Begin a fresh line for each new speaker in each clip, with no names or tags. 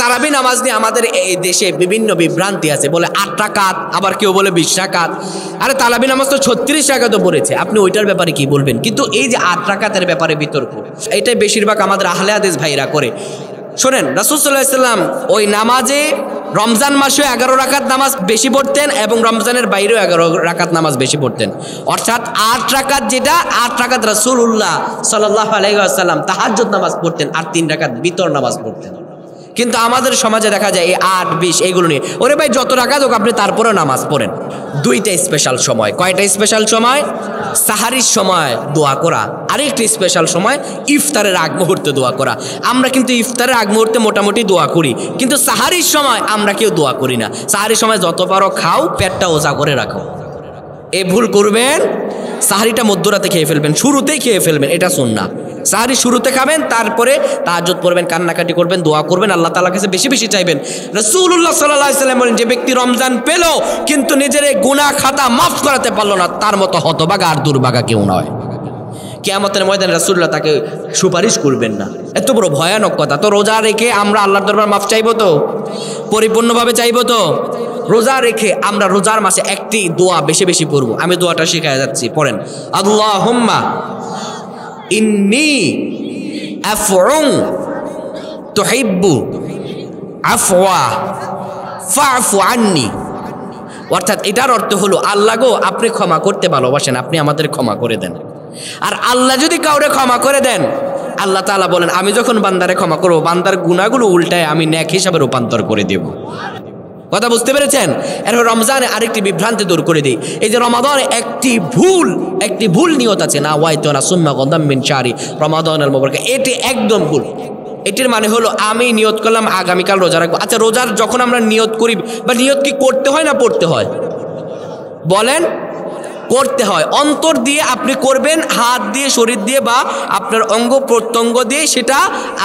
তারাবি নামাজ নিয়ে আমাদের এই দেশে বিভিন্ন বিভ্রান্তি আছে, বলে 8 রাকাত, আবার কেউ বলে 20 রাকাত। আরে তারাবি নামাজ তো 36 রাকাতও পড়েছে, আপনি ওইটার ব্যাপারে কি বলবেন? কিন্তু এই যে 8 রাকাতের ব্যাপারে বিতর্ক, এটাই বেশিরভাগ আমাদের আহলে হাদিস ভাইরা করে। শোনেন, রাসূল সাল্লাল্লাহু আলাইহি ওয়াসাল্লাম ওই নামাজে রমজান মাসে 11 রাকাত নামাজ বেশি পড়তেন এবং রমজানের বাইরেও 11 রাকাত নামাজ বেশি পড়তেন। অর্থাৎ 8 রাকাত, যেটা 8 রাকাত রাসূলুল্লাহ সাল্লাল্লাহু আলাইহি ওয়াসাল্লাম তাহাজ্জুদ নামাজ পড়তেন, আর 3 রাকাত বিতর নামাজ পড়তেন। কিন্তু আমাদের সমাজে দেখা যায় এই 8, 20 এইগুলো নিয়ে, ওরে ভাই যত রাকাত হোক আপনি তারপরেও নামাজ পড়েন। 2টা স্পেশাল সময়। কয়টা স্পেশাল সময়? সাহারির সময় দোয়া করা, আরেকটি স্পেশাল সময় ইফতারের আগ মুহূর্তে দোয়া করা। আমরা কিন্তু ইফতারের আগ মুহূর্তে মোটামুটি দোয়া করি, কিন্তু সাহারির সময় আমরা কেউ দোয়া করি না। সাহারির সময় যত পারো খাও, পেটটা ওজা করে রাখো। এ ভুল করবেন, সাহারিটা মধ্যরাতে খেয়ে ফেলবেন, শুরুতেই খেয়ে ফেলবেন, এটা সুন্নাহ। সাহারি শুরুতে খাবেন, তারপরে তাহাজ্জুদ পড়বেন, কান্নাকাটি করবেন, দোয়া করবেন, আল্লাহ তাআলার কাছে বেশি বেশি চাইবেন। রাসূলুল্লাহ সাল্লাল্লাহু আলাইহি ওয়াসাল্লাম বলেন, যে ব্যক্তি রমজান পেল কিন্তু নিজের গুনাহ খাতা মাফ করাতে পারলো না, তার মতো হতভাগা আর দুর্ভাগা কেউ নয়। কিয়ামতের ময়দানে রাসূলুল্লাহ তাকে সুপারিশ করবেন না। এত বড় ভয়ানক কথা। তো রোজা রেখে আমরা আল্লাহর দরবার মাফ চাইবো তো? পরিপূর্ণভাবে চাইবো তো? রোজা রেখে আমরা রোজার মাসে একটি দোয়া বেশি বেশি পড়বো। আমি দোয়াটা শিখায় যাচ্ছি, পড়েন। আল্লাহুম্মা ইন্নী আফউন তুহিব্বু আফওয়া ফাফু আন্নি। অর্থাৎ এটার অর্থ হলো, আল্লাহ গো, আপনি ক্ষমা করতে ভালোবাসেন, আপনি আমাদের ক্ষমা করে দেন। আর আল্লাহ যদি কাউরে ক্ষমা করে দেন, আল্লাহ তাআলা বলেন, আমি যখন বান্দারে ক্ষমা করবো, বান্দার গুনাহগুলো উল্টায় আমি নেক হিসাবে রূপান্তর করে দেব। কথা বুঝতে পেরেছেন? এরপর রমজানে আরেকটি বিভ্রান্তি দূর করে দিই। এই যে রমাদানে একটি ভুল নিয়ত আছে, না ওয়াইতো না সুম্মা গদাম মিন শাহরি রমাদানুল মুবারাক, এটি একদম ভুল। এটির মানে হলো আমি নিয়ত করলাম আগামীকাল রোজা রাখবো। আচ্ছা, রোজার যখন আমরা নিয়ত করি, বা নিয়ত কি করতে হয় না পড়তে হয়? বলেন, করতে হয়। অন্তর দিয়ে আপনি করবেন, হাত দিয়ে, শরীর দিয়ে বা আপনার অঙ্গ প্রত্যঙ্গ দিয়ে সেটা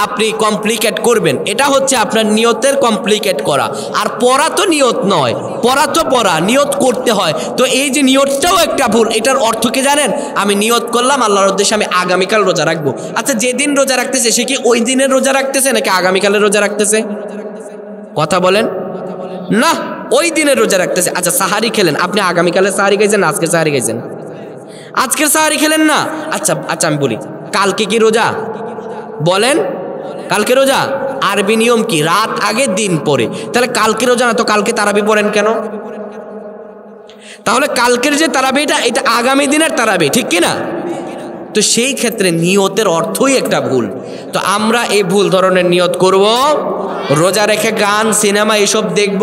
আপনি কমপ্লিকেট করবেন। এটা হচ্ছে আপনার নিয়তের কমপ্লিকেট করা। আর পড়া তো নিয়ত নয়, পড়া তো পড়া, নিয়ত করতে হয়। তো এই যে নিয়তটাও একটা ভুল। এটার অর্থ কি জানেন? আমি নিয়ত করলাম আল্লাহর উদ্দেশ্যে আমি আগামীকাল রোজা রাখবো। আচ্ছা, যেদিন রোজা রাখতেছে সে কি ওই দিনের রোজা রাখতেছে নাকি আগামীকালের রোজা রাখতেছে? কথা বলেন না, ওই দিনের রোজা রাখতেছে। আচ্ছা, সাহারি খেলেন, আপনি আগামীকালের সাহারি খাইছেন না আজকের সাহারি খাইছেন? আজকের সাহারি খেলেন না। আচ্ছা আমি বলি, কালকে কি রোজা? বলেন, কালকে রোজা? আরবি নিয়ম কি? রাত আগে দিন পরে। তাহলে কালকে রোজা না তো কালকে তারাবি পড়েন কেন? তাহলে কালকের যে তারাবিটা, এটা আগামী দিনের তারাবি, ঠিক কিনা? তো সেই ক্ষেত্রে নিয়তের অর্থই একটা ভুল। তো আমরা এই ভুল ধরনের নিয়ত করব, রোজা রেখে গান, সিনেমা এসব দেখব।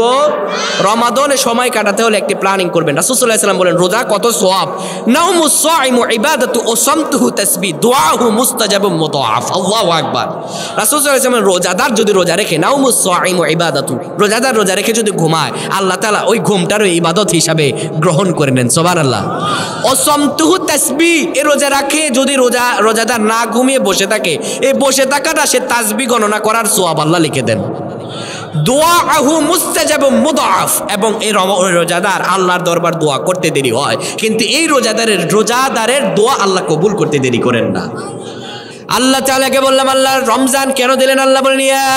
রমাদানে সময় কাটাতে হলে একটি প্ল্যানিং করবেন। রাসূল সাল্লাল্লাহু আলাইহি ওয়াসাল্লাম বলেন, রোজা কত সওয়াব। নাউমুস সাইমু ইবাদাতু ওয়া সামতুহু তাসবিহ দুআহু মুস্তাজাবুম মুদাআফ। আল্লাহু আকবার। রাসূল সাল্লাল্লাহু আলাইহি ওয়াসাল্লাম রোজাদার যদি রোজা রেখে, নাউমুস সাইমু ইবাদাতু, রোজাদার রোজা রেখে যদি ঘুমায়, আল্লাহ তাআলা ওই ঘুমটারও ইবাদত হিসাবে গ্রহণ করে নেন। সুবহানাল্লাহ। ওয়া সামতুহু তাসবিহ, এই রোজা রাখে যদি রোজাদার না ঘুমিয়ে বসে থাকে, এই বসে থাকাটা সে তাসবিহ গণনা করার সওয়াব আল্লাহ লিখে দেন। দুআহু মুস্তাজাবুম মুদাআফ, এবং এই রোজাদার আল্লাহর দরবার দোয়া করতে দেরি হয়, কিন্তু এই রোজাদারের দোয়া আল্লাহ কবুল করতে দেরি করেন না। আল্লাহ তাআলাকে বললাম, আল্লাহ রমজান কেন দিলেন? আল্লাহ বলেন, ইয়া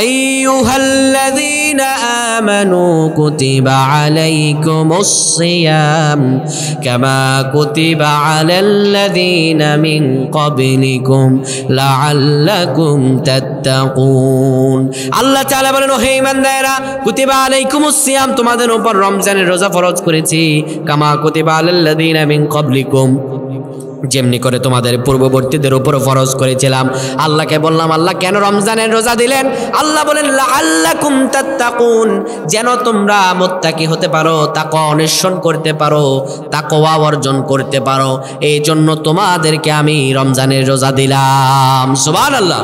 আইয়ুহাল্লাযীনা আমানু কুতিবা আলাইকুমুস সিয়াম কামা কুতিবা আলাল্লাযীনা মিন ক্বাবলিকুম লাআল্লাকুম তাত্তাকুন। আল্লাহ তাআলা বলেন, হে ঈমানদারেরা, কুতিবা আলাইকুমুস সিয়াম, তোমাদের উপর রমজানের রোজা ফরজ করেছি, কামা কুতিবা আলাল্লাযীনা মিন ক্বাবলিকুম, যেমনি করে তোমাদের পূর্ববর্তীদের উপর ফরজ করেছিলাম। আল্লাহকে বললাম, আল্লাহ কেন রমজানের রোজা দিলেন? আল্লাহ বলেন, লাআল্লাকুম তাত্তাকুন, যেন তোমরা মুত্তাকি হতে পারো, তাকওয়া অন্বেষণ করতে পারো, তাকওয়া অর্জন করতে পারো, এই জন্য তোমাদেরকে আমি রমজানের রোজা দিলাম। সুবহানাল্লাহ।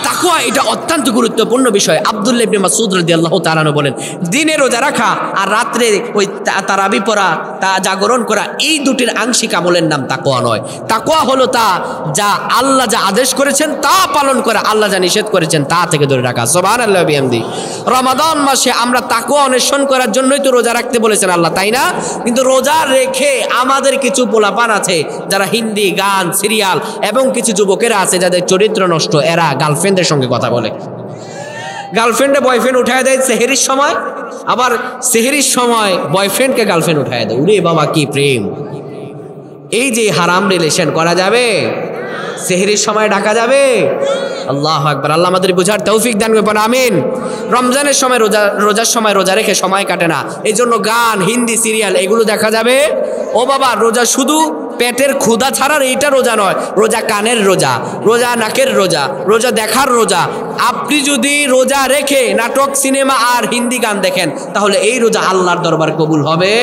তাকওয়া এটা অত্যন্ত গুরুত্বপূর্ণ বিষয়। আব্দুল্লাহ ইবনে মাসউদ রাদিয়াল্লাহু তাআলা বলেন, দিনে রোজা রাখা আর রাত্রে ওই তারাবি পড়া, তা জাগরণ করা, এই দুটির আংশিক আমলের নাম তাকওয়া নয়। তাকওয়া হলো তা যা আল্লাহ যা আদেশ করেছেন তা পালন করা, আল্লাহ যা নিষেধ করেছেন তা থেকে দূরে রাখা। সুবহানাল্লাহ ওয়া বিহামদি। রমাদান মাসে আমরা তাকওয়া অন্বেষণ করার জন্যই তো রোজা রাখতে বলেছেন আল্লাহ, তাই না? কিন্তু রোজা রেখে আমাদের কিছু পোলাপান আছে যারা হিন্দি গান, সিরিয়াল, এবং কিছু যুবকেরা আছে যাদের চরিত্র নষ্ট, এরা গার্লফ্রেন্ডের সঙ্গে কথা বলে। গার্লফ্রেন্ডে বয়ফ্রেন্ড উঠায় দেয় সেহেরির সময়, আবার সেহেরির সময় বয়ফ্রেন্ডকে গার্লফ্রেন্ড উঠায় দেয়। উরে বাবা কি প্রেম! এই যে হারাম রিলেশন করা যাবে? সেহরির সময় ডাকা যাবে? আল্লাহু আকবার। আল্লাহ আমাদের বুঝার তৌফিক দান করুন, আমিন। রমজানের সময় রোজার সময় রোজা রেখে সময় কাটে না, এই জন্য গান, হিন্দি সিরিয়াল এগুলো দেখা যাবে। ও বাবা, রোজা শুধু পেটের ক্ষুধা ছাড়ার এইটা রোজা নয়, রোজা কানের রোজা, রোজা নাকের রোজা, রোজা দেখার রোজা। আপনি যদি রোজা রেখে নাটক, সিনেমা আর হিন্দি গান দেখেন, তাহলে এই রোজা আল্লাহর দরবার কবুল হবে,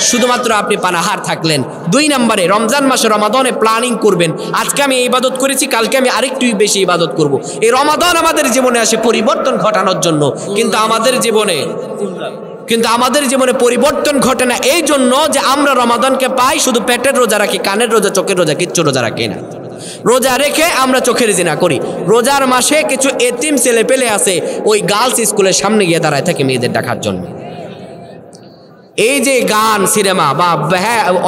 শুধুমাত্র আপনি পানাহার থাকলেন। 2 নম্বরে, রমজান মাসে রমাদানে প্ল্যানিং করবেন। আজকে আমি ইবাদত করেছি, কালকে আমি আরেকটু বেশি ইবাদত করব। এই রমাদান আমাদের জীবনে আসে পরিবর্তন ঘটানোর জন্য, কিন্তু আমাদের জীবনে পরিবর্তন ঘটে না এই জন্য যে আমরা রমাদানকে পাই শুধু পেটের রোজা রাখি, কানের রোজা, চোখের রোজা, কিচ্ছু রোজা রাখি না। রোজা রেখে আমরা চোখের জিনা করি। রোজার মাসে কিছু এতিম ছেলে পেলে আছে, ওই গার্লস স্কুলের সামনে গিয়ে দাঁড়ায় থাকে মেয়েদের ডাকার জন্য। এই যে গান, সিনেমা বা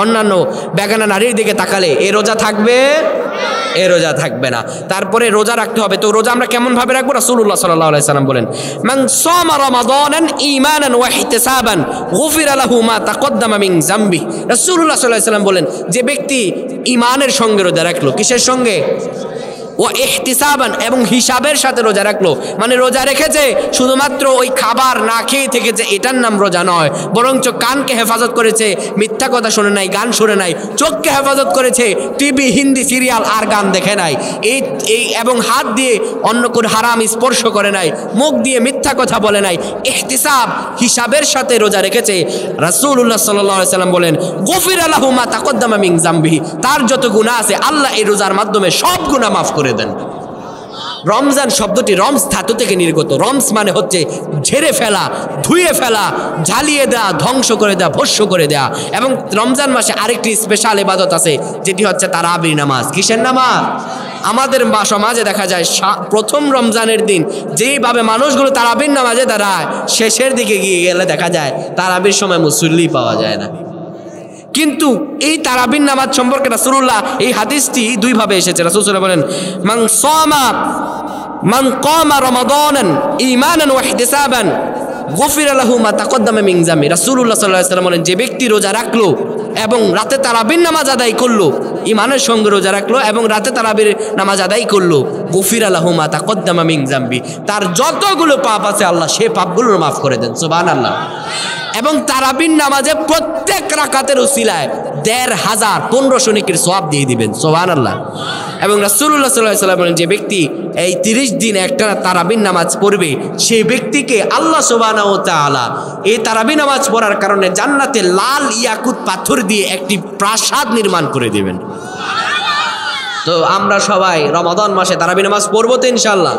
অন্যান্য বেগানা নারীর দিকে তাকালে এ রোজা থাকবে? এ রোজা থাকবে না। তারপরে রোজা রাখতে হবে। তো রোজা আমরা কেমন ভাবে রাখবো? রাসূলুল্লাহ সাল্লাল্লাহু আলাইহি সাল্লাম বলেন, মান সামা রমাদানান ঈমানান ওয়া ইহতিসাবান গুফিরা লাহু মা তাকদ্দামা মিন যামবি। রাসূলুল্লাহ সাল্লাল্লাহু আলাইহি সাল্লাম বলেন, যে ব্যক্তি ঈমানের সঙ্গে রোজা রাখলো, কিসের সঙ্গে? ও ইহতিসাবান, এবং হিসাবের সাথে রোজা রাখলো। মানে রোজা রেখেছে শুধুমাত্র ওই খাবার না খেয়ে থেকেছে, এটার নাম রোজা নয়, বরঞ্চ কানকে হেফাজত করেছে, মিথ্যা কথা শুনে নাই, গান শুনে নাই। চোখকে হেফাজত করেছে, টিভি, হিন্দি সিরিয়াল আর গান দেখে নাই। এবং হাত দিয়ে অন্য কোনো হারাম স্পর্শ করে নাই, মুখ দিয়ে মিথ্যা কথা বলে নাই। ইহতিসাব, হিসাবের সাথে রোজা রেখেছে। রাসূলুল্লাহ সাল্লাল্লাহু আলাইহি সাল্লাম বলেন, গুফিরা লাহু মা তাকদ্দামা মিন যামবিহি। তার যত গুনাহ আছে আল্লাহ এই রোজার মাধ্যমে সব গুনাহ মাফ করে দেন। রমজান শব্দটি রমস ধাতু থেকে নির্গত। রমস মানে হচ্ছে ঝেড়ে ফেলা, ধুয়ে ফেলা, ঝালিয়ে দেওয়া, ধ্বংস করে দেওয়া, ভস্য করে দেওয়া। এবং রমজান মাসে আরেকটি স্পেশাল ইবাদত আছে, যেটি হচ্ছে তারাবির নামাজ। কিসের নামাজ? আমাদের সমাজে দেখা যায় প্রথম রমজানের দিন যেইভাবে মানুষগুলো তারাবির নামাজে দাঁড়ায়, শেষের দিকে গিয়ে গেলে দেখা যায় তারাবির সময় মুসল্লি পাওয়া যায় না। কিন্তু এই তারাবির নামাজ সম্পর্কে রাসূলুল্লাহ এই হাদিসটি 2 ভাবে এসেছে। রাসূলুল্লাহ বলেন, মান কামা রমাদানান ঈমানান ওয়া ইহতিসাবান গুফিরা লাহু মা তাকদ্দামা মিন যামবি। রাসূলুল্লাহ সাল্লাল্লাহু আলাইহি ওয়াসাল্লাম বলেন, যে ব্যক্তি রোজা রাখলো এবং রাতে তারাবির নামাজ আদায় করলো, ঈমানের সঙ্গে রোজা রাখলো এবং রাতে তারাবির নামাজ আদায় করলো, গুফিরা লাহু মা তাকদ্দামা মিন যামবি। তার যতগুলো পাপ আছে আল্লাহ সে পাপগুলো মাফ করে দেন। সুবহানাল্লাহ। এবং তারাবির নামাজে প্রত্যেক রাকাতের উসিলায় 1500 1500 নেকির সওয়াব দিয়ে দিবেন। সুবহানাল্লাহ। এবং রাসূলুল্লাহ সাল্লাল্লাহু আলাইহি ওয়াসাল্লাম বলেন, যে ব্যক্তি এই 30 দিন একটানা তারাবির নামাজ পড়বে, সেই ব্যক্তিকে আল্লাহ সুবহানাহু ওয়া তাআলা এই তারাবির নামাজ পড়ার কারণে জান্নাতে লাল ইয়াকুত পাথর দিয়ে একটি প্রাসাদ নির্মাণ করে দিবেন। তো আমরা সবাই রমাদান মাসে তারাবির নামাজ পড়বো তো ইনশাআল্লাহ।